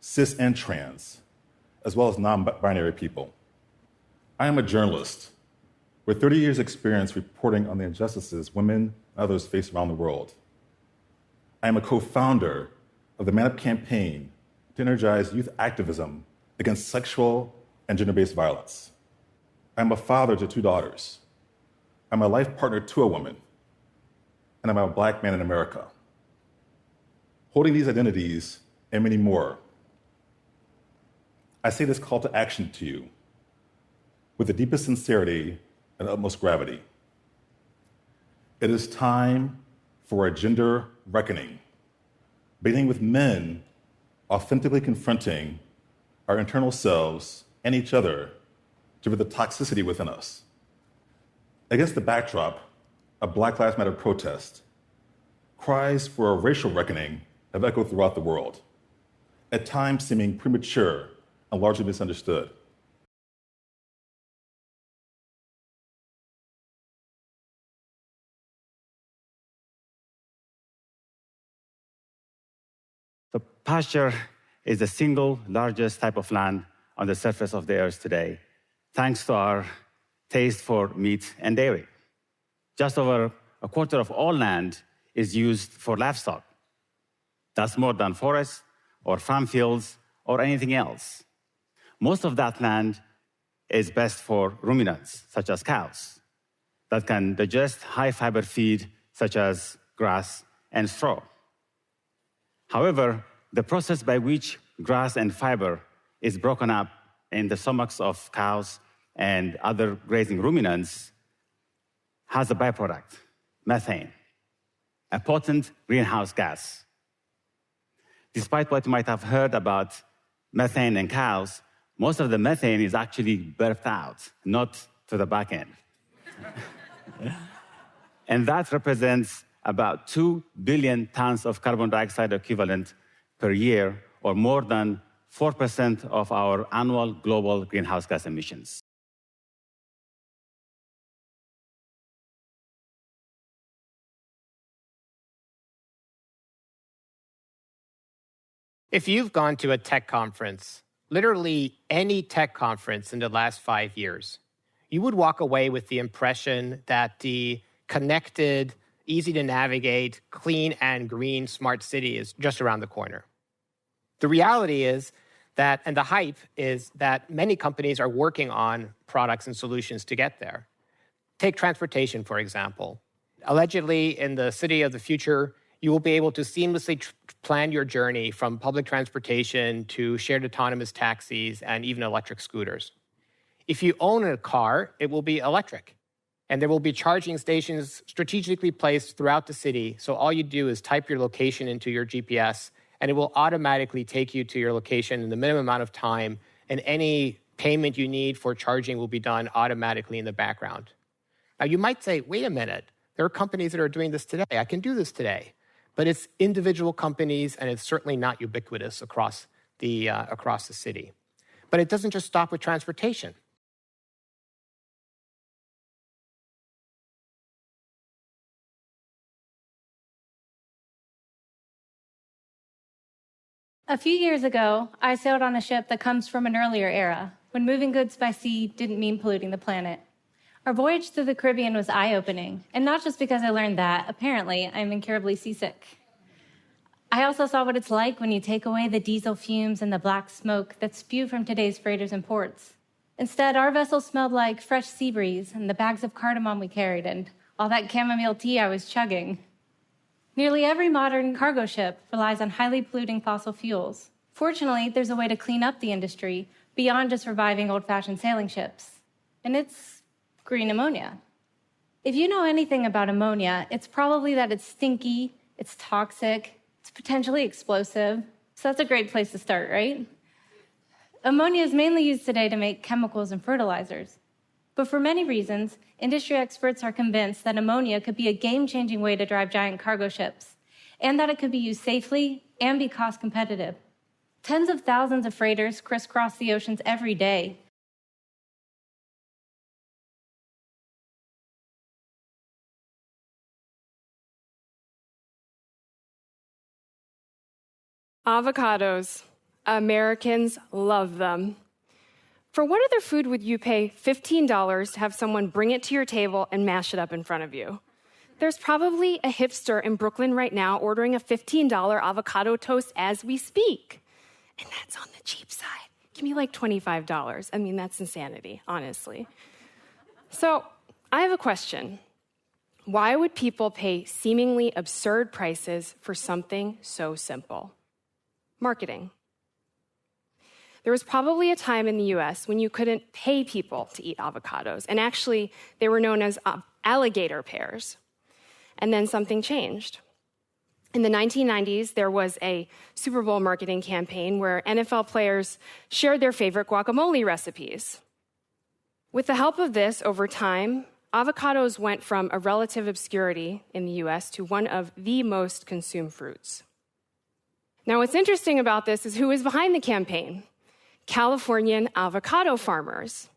cis and trans, as well as non-binary people. I am a journalist with 30 years' experience reporting on the injustices women and others face around the world. I am a co-founder of the Man Up campaign to energize youth activism against sexual and gender-based violence. I'm a father to 2 daughters. I'm a life partner to a woman. And I'm a Black man in America. Holding these identities and many more, I say this call to action to you with the deepest sincerity and utmost gravity. It is time for a gender reckoning, beginning with men authentically confronting our internal selves and each other to rid the toxicity within us. Against the backdrop a Black Lives Matter protest, cries for a racial reckoning have echoed throughout the world, at times seeming premature and largely misunderstood. So pasture is the single largest type of land on the surface of the earth today, thanks to our taste for meat and dairy. Just over a quarter of all land is used for livestock. That's more than forests or farm fields or anything else. Most of that land is best for ruminants, such as cows, that can digest high-fiber feed, such as grass and straw. However, the process by which grass and fiber is broken up in the stomachs of cows and other grazing ruminants has a byproduct, methane, a potent greenhouse gas. Despite what you might have heard about methane in cows, most of the methane is actually burped out, not to the back end. And that represents about 2 billion tons of carbon dioxide equivalent per year, or more than 4% of our annual global greenhouse gas emissions. If you've gone to a tech conference, literally any tech conference in the last 5 years, you would walk away with the impression that the connected, easy to navigate, clean and green smart city is just around the corner. The reality is that, and the hype is that many companies are working on products and solutions to get there. Take transportation, for example. Allegedly, in the city of the future, you will be able to seamlessly plan your journey from public transportation to shared autonomous taxis and even electric scooters. If you own a car, it will be electric. And there will be charging stations strategically placed throughout the city. So all you do is type your location into your GPS, and it will automatically take you to your location in the minimum amount of time. And any payment you need for charging will be done automatically in the background. Now, you might say, wait a minute, there are companies that are doing this today. I can do this today. But it's individual companies, and it's certainly not ubiquitous across the city. But it doesn't just stop with transportation. A few years ago, I sailed on a ship that comes from an earlier era, when moving goods by sea didn't mean polluting the planet. Our voyage through the Caribbean was eye-opening, and not just because I learned that, apparently, I'm incurably seasick. I also saw what it's like when you take away the diesel fumes and the black smoke that spew from today's freighters and ports. Instead, our vessel smelled like fresh sea breeze and the bags of cardamom we carried and all that chamomile tea I was chugging. Nearly every modern cargo ship relies on highly polluting fossil fuels. Fortunately, there's a way to clean up the industry beyond just reviving old-fashioned sailing ships, and it's green ammonia. If you know anything about ammonia, it's probably that it's stinky, it's toxic, it's potentially explosive, so that's a great place to start, right? Ammonia is mainly used today to make chemicals and fertilizers. But for many reasons, industry experts are convinced that ammonia could be a game-changing way to drive giant cargo ships, and that it could be used safely and be cost competitive. Tens of thousands of freighters crisscross the oceans every day. Avocados. Americans love them. For what other food would you pay $15 to have someone bring it to your table and mash it up in front of you? There's probably a hipster in Brooklyn right now ordering a $15 avocado toast as we speak. And that's on the cheap side. Give me like $25. I mean, that's insanity, honestly. So I have a question. Why would people pay seemingly absurd prices for something so simple? Marketing. There was probably a time in the US when you couldn't pay people to eat avocados, and actually they were known as alligator pears. And then something changed. In the 1990s, there was a Super Bowl marketing campaign where NFL players shared their favorite guacamole recipes. With the help of this, over time, avocados went from a relative obscurity in the US to one of the most consumed fruits. Now, what's interesting about this is who is behind the campaign: Californian avocado farmers.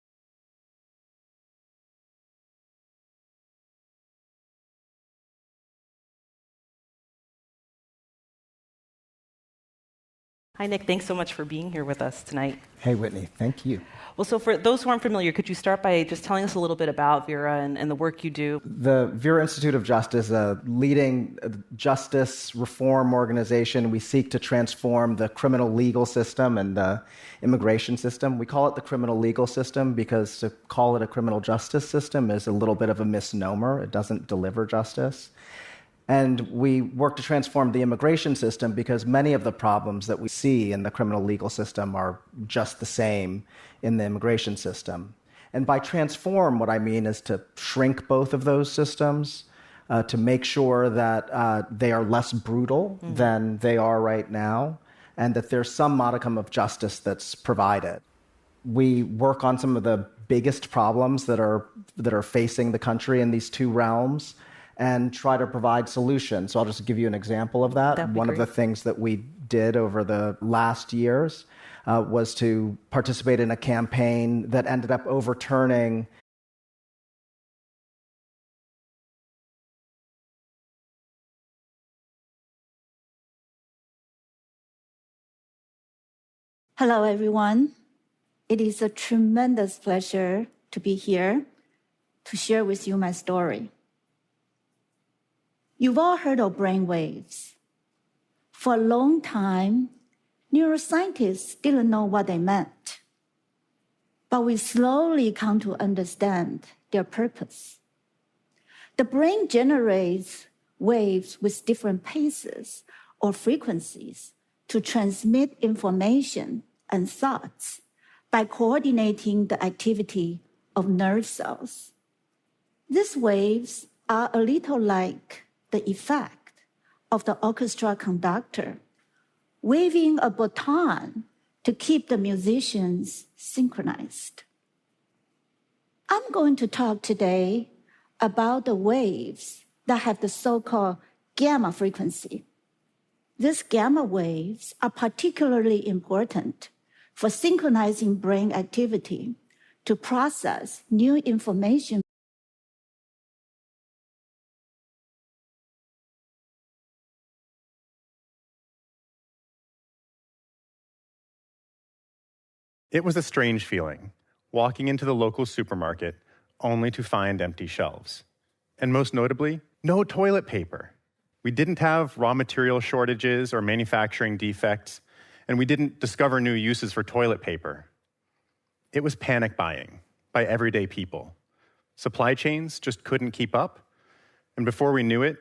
Hi, Nick. Thanks so much for being here with us tonight. Hey, Whitney. Thank you. Well, so for those who aren't familiar, could you start by just telling us a little bit about Vera and the work you do? The Vera Institute of Justice is a leading justice reform organization. We seek to transform the criminal legal system and the immigration system. We call it the criminal legal system because to call it a criminal justice system is a little bit of a misnomer. It doesn't deliver justice. And we work to transform the immigration system because many of the problems that we see in the criminal legal system are just the same in the immigration system. And by transform, what I mean is to shrink both of those systems, to make sure that they are less brutal than they are right now, and that there's some modicum of justice that's provided. We work on some of the biggest problems that are facing the country in these two realms, and try to provide solutions. So I'll just give you an example of that. One of the things that we did over the last years was to participate in a campaign that ended up overturning Hello, everyone. It is a tremendous pleasure to be here to share with you my story. You've all heard of brain waves. For a long time, neuroscientists didn't know what they meant. But we slowly come to understand their purpose. The brain generates waves with different paces or frequencies to transmit information and thoughts by coordinating the activity of nerve cells. These waves are a little like the effect of the orchestra conductor waving a baton to keep the musicians synchronized. I'm going to talk today about the waves that have the so-called gamma frequency. These gamma waves are particularly important for synchronizing brain activity to process new information. It was a strange feeling, walking into the local supermarket only to find empty shelves. And most notably, no toilet paper. We didn't have raw material shortages or manufacturing defects, and we didn't discover new uses for toilet paper. It was panic buying by everyday people. Supply chains just couldn't keep up, and before we knew it,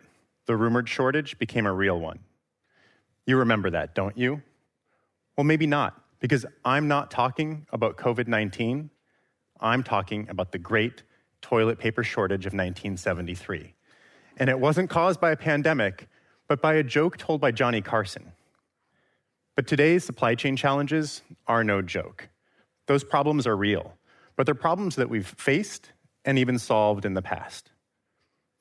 the rumored shortage became a real one. You remember that, don't you? Well, maybe not. Because I'm not talking about COVID-19, I'm talking about the great toilet paper shortage of 1973. And it wasn't caused by a pandemic, but by a joke told by Johnny Carson. But today's supply chain challenges are no joke. Those problems are real, but they're problems that we've faced and even solved in the past.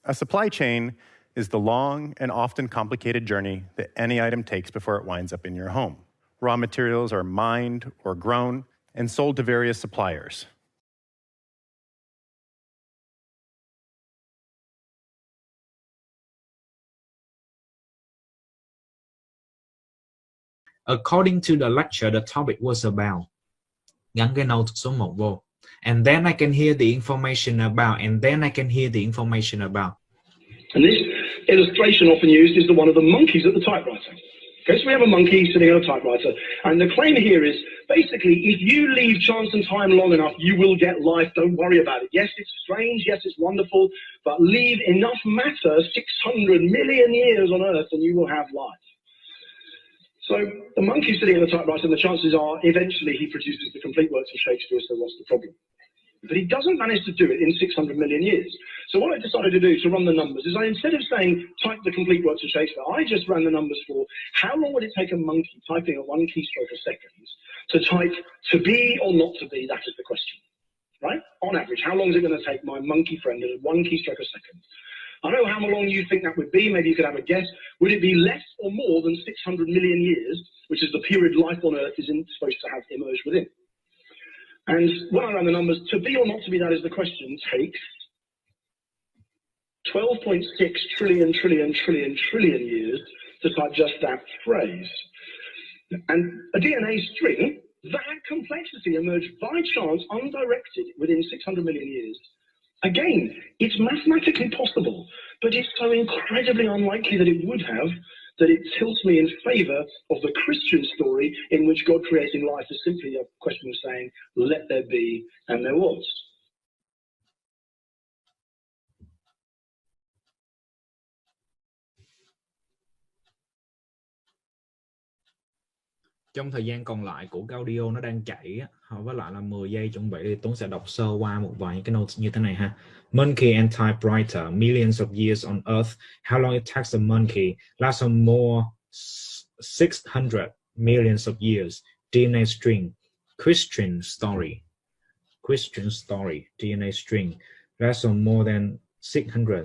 A supply chain is the long and often complicated journey that any item takes before it winds up in your home. Raw materials are mined or grown and sold to various suppliers. According to the lecture, the topic was about gắn cái node số 1 vô. And then I can hear the information about, and then I can hear the information about. And this illustration often used is the one of the monkeys at the typewriter. Okay, so we have a monkey sitting on a typewriter, and the claim here is, basically, if you leave chance and time long enough, you will get life, don't worry about it. Yes, it's strange, yes, it's wonderful, but leave enough matter, 600 million years on Earth, and you will have life. So the monkey sitting on the typewriter, and the chances are, eventually he produces the complete works of Shakespeare, so what's the problem? But he doesn't manage to do it in 600 million years. So what I decided to do to run the numbers is instead of saying type the complete works of Shakespeare, I just ran the numbers for how long would it take a monkey typing at 1 keystroke a second to type to be or not to be, that is the question. right? On average, how long is it going to take my monkey friend at 1 keystroke a second? I know how long you think that would be. Maybe you could have a guess. Would it be less or more than 600 million years, which is the period life on Earth is supposed to have emerged within? And when I ran the numbers, to be or not to be, that is the question, takes 12.6 trillion years to type just that phrase. And a DNA string, that complexity emerged by chance, undirected, within 600 million years. Again, it's mathematically possible, but it's so incredibly unlikely that it would have, that it tilts me in favor of the Christian story in which God creating life is simply a question of saying, let there be, and there was. Trong thời gian còn lại của cái audio nó đang chạy á, với lại là 10 giây chuẩn bị, thì Tuấn sẽ đọc sơ qua một vài những cái notes như thế này ha. Monkey and typewriter, millions of years on Earth. How long it takes a monkey? Last or more 600 millions of years. DNA string. Christian story. Christian story. DNA string. Last or more than 600.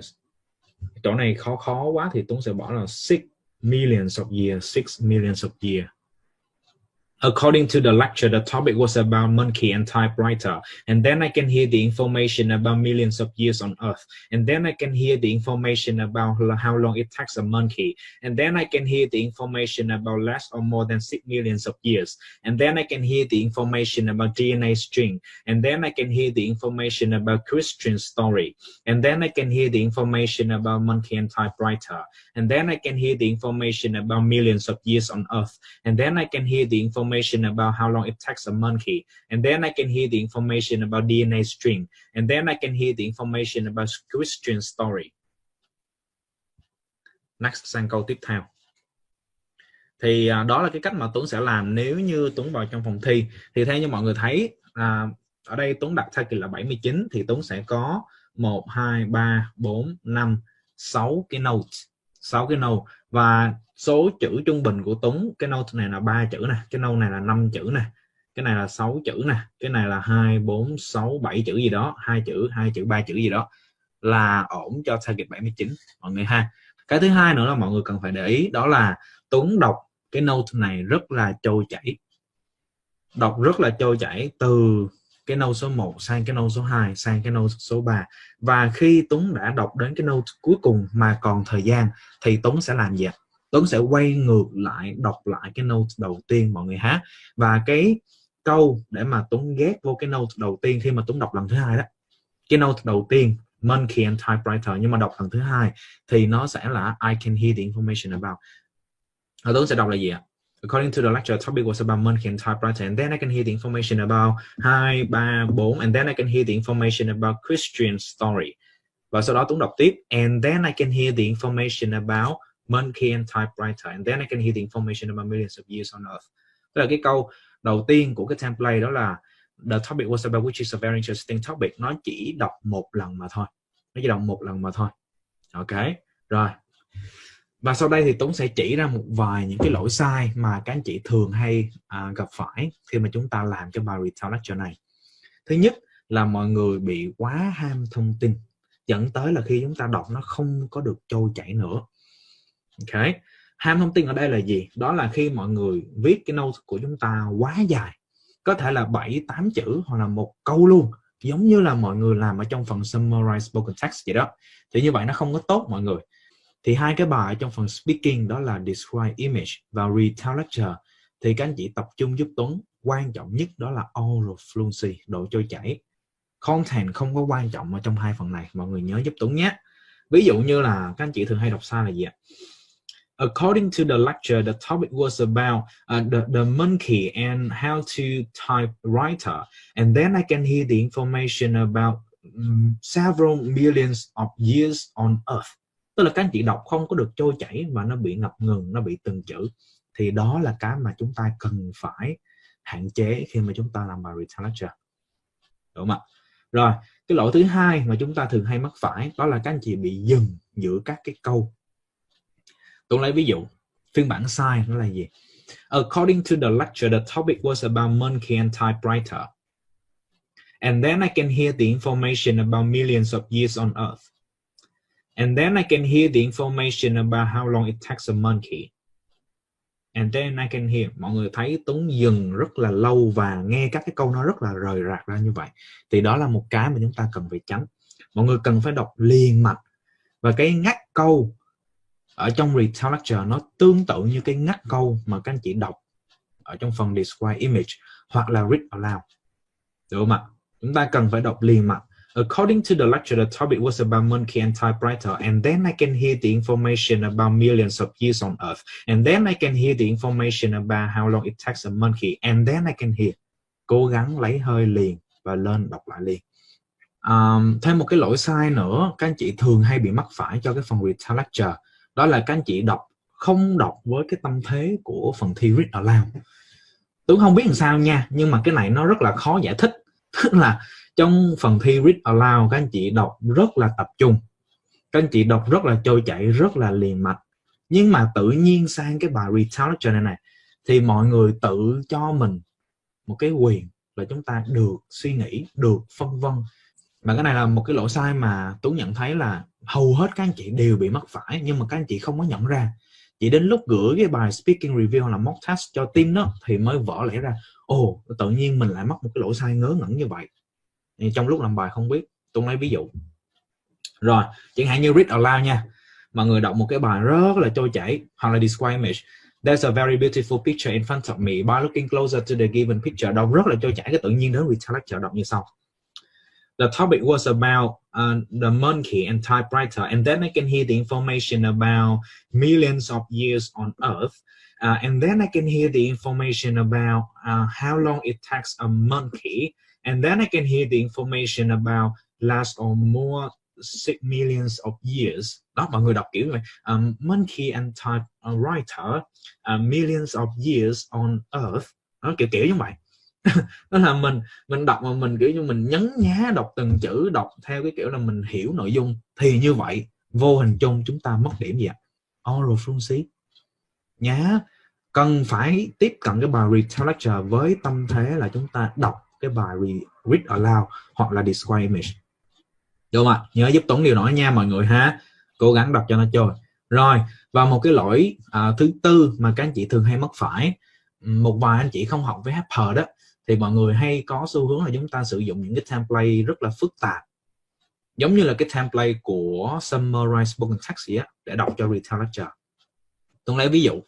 Chỗ này khó quá thì Tuấn sẽ bỏ là 6 millions of years. 6 millions of years. According to the lecture, the topic was about monkey and typewriter. And then I can hear the information about millions of years on Earth. And then I can hear the information about how long it takes a monkey. And then I can hear the information about less or more than 6 millions of years. And then I can hear the information about DNA string. And then I can hear the information about Christian story. And then I can hear the information about monkey and typewriter. And then I can hear the information about millions of years on Earth. And then I can hear the information about how long it takes a monkey. And then I can hear the information about DNA string. And then I can hear the information about Christian story. Next, sang câu tiếp theo. Thì đó là cái cách mà Tuấn sẽ làm nếu như Tuấn vào trong phòng thi. Thì theo như mọi người thấy, ở đây Tuấn đặt target là 79, thì Tuấn sẽ có 1, 2, 3, 4, 5, 6 cái note. 6 cái note. Và số chữ trung bình của Tuấn, cái note này là 3 chữ nè, cái note này là 5 chữ nè, cái này là 6 chữ nè, cái này là 2, 4, 6, 7 chữ gì đó, 2 chữ, 3 chữ gì đó, là ổn cho target 79 mọi người ha. Cái thứ hai nữa là mọi người cần phải để ý, đó là Tuấn đọc cái note này rất là trôi chảy. Đọc rất là trôi chảy từ cái note số 1 sang cái note số 2 sang cái note số 3. Và khi Tuấn đã đọc đến cái note cuối cùng mà còn thời gian thì Tuấn sẽ làm gì ạ? Tuấn sẽ quay ngược lại, đọc lại cái note đầu tiên mọi người ha. Và cái câu để mà Tuấn ghép vô cái note đầu tiên khi mà Tuấn đọc lần thứ hai đó, cái note đầu tiên monkey and typewriter, nhưng mà đọc lần thứ hai thì nó sẽ là I can hear the information about. Và Tuấn sẽ đọc là gì ạ? According to the lecture, topic was about monkey and typewriter, and then I can hear the information about 2, 3, 4, and then I can hear the information about Christian story. Và sau đó Tuấn đọc tiếp, and then I can hear the information about monkey and typewriter, and then I can hear the information about millions of years on Earth. Tức là cái câu đầu tiên của cái template đó là the topic was about, which is a very interesting topic. Nó chỉ đọc một lần mà thôi. Nó chỉ đọc một lần mà thôi. Ok, rồi. Và sau đây thì Tuấn sẽ chỉ ra một vài những cái lỗi sai mà các anh chị thường hay gặp phải khi mà chúng ta làm cái bài Retell Lecture này. Thứ nhất là mọi người bị quá ham thông tin, dẫn tới là khi chúng ta đọc nó không có được trôi chảy nữa. Ok, ham thông tin ở đây là gì? Đó là khi mọi người viết cái note của chúng ta quá dài, có thể là 7-8 chữ hoặc là một câu luôn, giống như là mọi người làm ở trong phần Summarize Spoken Text vậy đó. Thì như vậy nó không có tốt mọi người. Thì hai cái bài trong phần Speaking đó là Describe Image và Retell Lecture thì các anh chị tập trung giúp Tuấn. Quan trọng nhất đó là Oral Fluency, độ trôi chảy. Content không có quan trọng ở trong hai phần này, mọi người nhớ giúp Tuấn nhé. Ví dụ như là các anh chị thường hay đọc sai là gì ạ? According to the lecture, the topic was about the monkey and how to typewriter. And then I can hear the information about several millions of years on Earth. Tức là các anh chị đọc không có được trôi chảy và nó bị ngập ngừng, nó bị từng chữ. Thì đó là cái mà chúng ta cần phải hạn chế khi mà chúng ta làm bài Retell Lecture. Đúng không ạ? Rồi, cái lỗi thứ hai mà chúng ta thường hay mắc phải đó là các anh chị bị dừng giữa các cái câu. Tôi lấy ví dụ, phiên bản sai nó là gì? According to the lecture, the topic was about monkey and typewriter. And then I can hear the information about millions of years on Earth. And then I can hear the information about how long it takes a monkey. And then I can hear. Mọi người thấy Tuấn dừng rất là lâu và nghe các cái câu nó rất là rời rạc ra như vậy. Thì đó là một cái mà chúng ta cần phải tránh. Mọi người cần phải đọc liền mạch. Và cái ngắt câu ở trong Retell Lecture nó tương tự như cái ngắt câu mà các anh chị đọc ở trong phần Describe Image hoặc là Read Aloud. Được không ạ? Chúng ta cần phải đọc liền mạch. According to the lecture, the topic was about monkey and typewriter, and then I can hear the information about millions of years on Earth, and then I can hear the information about how long it takes a monkey, and then I can hear. Cố gắng lấy hơi liền và lên đọc lại liền. Thêm một cái lỗi sai nữa các anh chị thường hay bị mắc phải cho cái phần Retell Lecture, đó là các anh chị không đọc với cái tâm thế của phần thi Read Aloud. Tôi không biết làm sao nha, nhưng mà cái này nó rất là khó giải thích. Tức là trong phần thi Read Aloud các anh chị đọc rất là tập trung, các anh chị đọc rất là trôi chảy, rất là liền mạch. Nhưng mà tự nhiên sang cái bài Retell Lecture này thì mọi người tự cho mình một cái quyền là chúng ta được suy nghĩ, được phân vân. Và cái này là một cái lỗi sai mà Tú nhận thấy là hầu hết các anh chị đều bị mắc phải, nhưng mà các anh chị không có nhận ra. Chỉ đến lúc gửi cái bài Speaking Review hoặc là Mock Test cho team đó thì mới vỡ lẽ ra, tự nhiên mình lại mắc một cái lỗi sai ngớ ngẩn như vậy. Thì trong lúc làm bài không biết. Tôi lấy ví dụ. Rồi, chẳng hạn như Read Aloud nha. Mọi người đọc một cái bài rất là trôi chảy hoặc là Describe Image. There's a very beautiful picture in front of me. By looking closer to the given picture, đọc rất là trôi chảy, cái tự nhiên đến Retell Lecture đọc như sau. The topic was about the monkey and typewriter, and then I can hear the information about millions of years on Earth, and then I can hear the information about how long it takes a monkey, and then I can hear the information about less or more 6 millions of years. Đó, mọi người đọc kiểu như vậy. Monkey and typewriter, millions of years on Earth. Đó, kiểu như vậy. Đó là mình đọc mà mình kiểu như mình nhấn nhá đọc từng chữ, đọc theo cái kiểu là mình hiểu nội dung, thì như vậy vô hình chung chúng ta mất điểm gì ạ? Oral fluency nhá. Cần phải tiếp cận cái bài Retell Lecture với tâm thế là chúng ta đọc cái bài Read Aloud hoặc là Describe Image. Được không ạ? Nhớ giúp Tuấn điều đó nha mọi người ha. Cố gắng đọc cho nó trôi. Rồi, và một cái lỗi thứ tư mà các anh chị thường hay mắc phải, một vài anh chị không học với Harper đó, thì mọi người hay có xu hướng là chúng ta sử dụng những cái template rất là phức tạp, giống như là cái template của Summarize Spoken Text á, để đọc cho Retell Lecture. Tôi lấy ví dụ.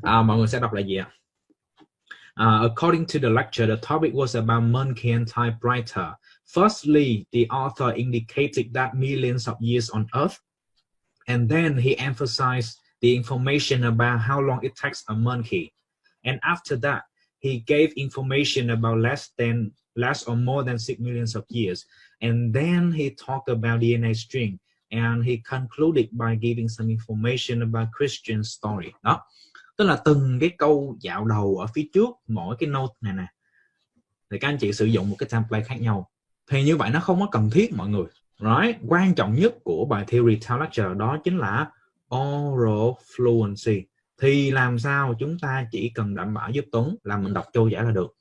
Mọi người sẽ đọc là gì ạ? According to the lecture, the topic was about monkey and typewriter. Firstly, the author indicated that millions of years on Earth, and then he emphasized the information about how long it takes a monkey. And after that, he gave information about less or more than 6 millions of years. And then he talked about DNA string. And he concluded by giving some information about Christian story. Đó. Tức là từng cái câu dạo đầu ở phía trước mỗi cái note này nè, thì các anh chị sử dụng một cái template khác nhau. Thì như vậy nó không có cần thiết mọi người. Right? Quan trọng nhất của bài thi Retell Lecture đó chính là oral fluency. Thì làm sao chúng ta chỉ cần đảm bảo giúp Tuấn là mình đọc trôi chảy là được.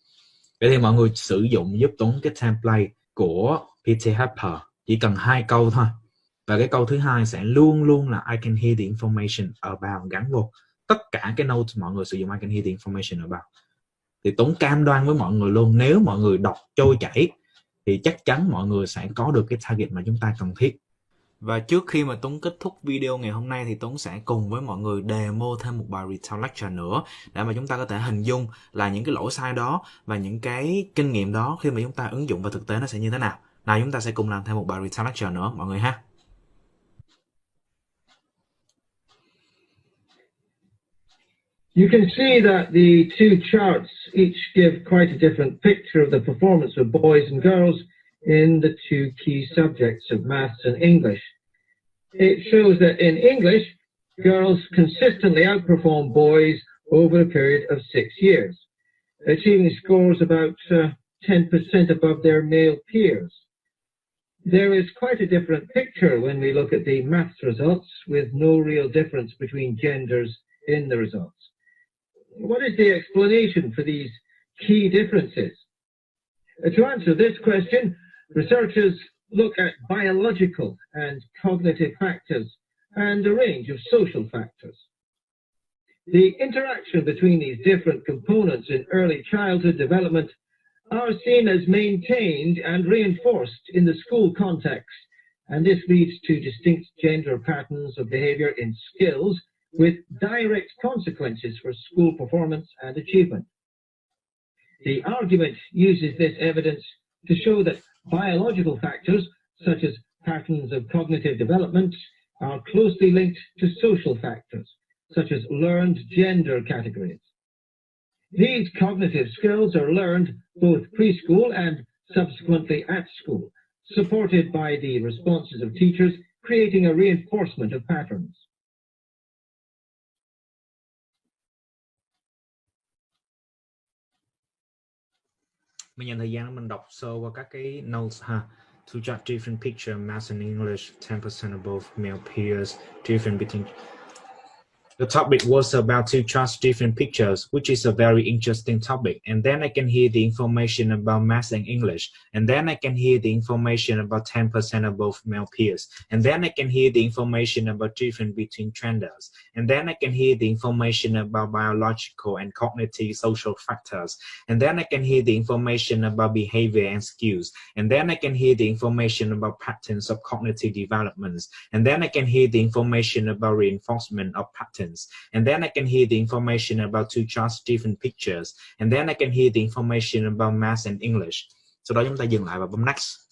Vậy thì mọi người sử dụng giúp Tuấn cái template của PT Harper, chỉ cần 2 câu thôi. Và cái câu thứ hai sẽ luôn luôn là I can hear the information about gắn vô. Tất cả cái note mọi người sử dụng I can hear the information about. Thì Tuấn cam đoan với mọi người luôn, nếu mọi người đọc trôi chảy thì chắc chắn mọi người sẽ có được cái target mà chúng ta cần thiết. Và trước khi mà Tuấn kết thúc video ngày hôm nay thì Tuấn sẽ cùng với mọi người demo thêm một bài Retell Lecture nữa, để mà chúng ta có thể hình dung là những cái lỗi sai đó và những cái kinh nghiệm đó khi mà chúng ta ứng dụng vào thực tế nó sẽ như thế nào. Nào, chúng ta sẽ cùng làm thêm một bài Retell Lecture nữa mọi người ha. You can see that the two charts each give quite a different picture of the performance of boys and girls in the two key subjects of maths and English. It shows that in English, girls consistently outperform boys over a period of 6 years, achieving scores about 10% above their male peers. There is quite a different picture when we look at the maths results, with no real difference between genders in the results. What is the explanation for these key differences? To answer this question, researchers look at biological and cognitive factors and a range of social factors. The interaction between these different components in early childhood development are seen as maintained and reinforced in the school context, and this leads to distinct gender patterns of behavior in skills with direct consequences for school performance and achievement. The argument uses this evidence to show that biological factors, such as patterns of cognitive development, are closely linked to social factors, such as learned gender categories. These cognitive skills are learned both preschool and subsequently at school, supported by the responses of teachers, creating a reinforcement of patterns. Mình dành thời gian mình đọc sơ qua các cái notes ha. To judge different picture, math and English, 10% above male peers, different between. The topic was about to judge different pictures, which is a very interesting topic. And then I can hear the information about math and English. And then I can hear the information about 10% above male peers. And then I can hear the information about difference between genders. And then I can hear the information about biological and cognitive social factors. And then I can hear the information about behavior and skills. And then I can hear the information about patterns of cognitive developments. And then I can hear the information about reinforcement of patterns. And then I can hear the information about two charts different pictures. And then I can hear the information about math and English. Sau đó chúng ta dừng lại và bấm next.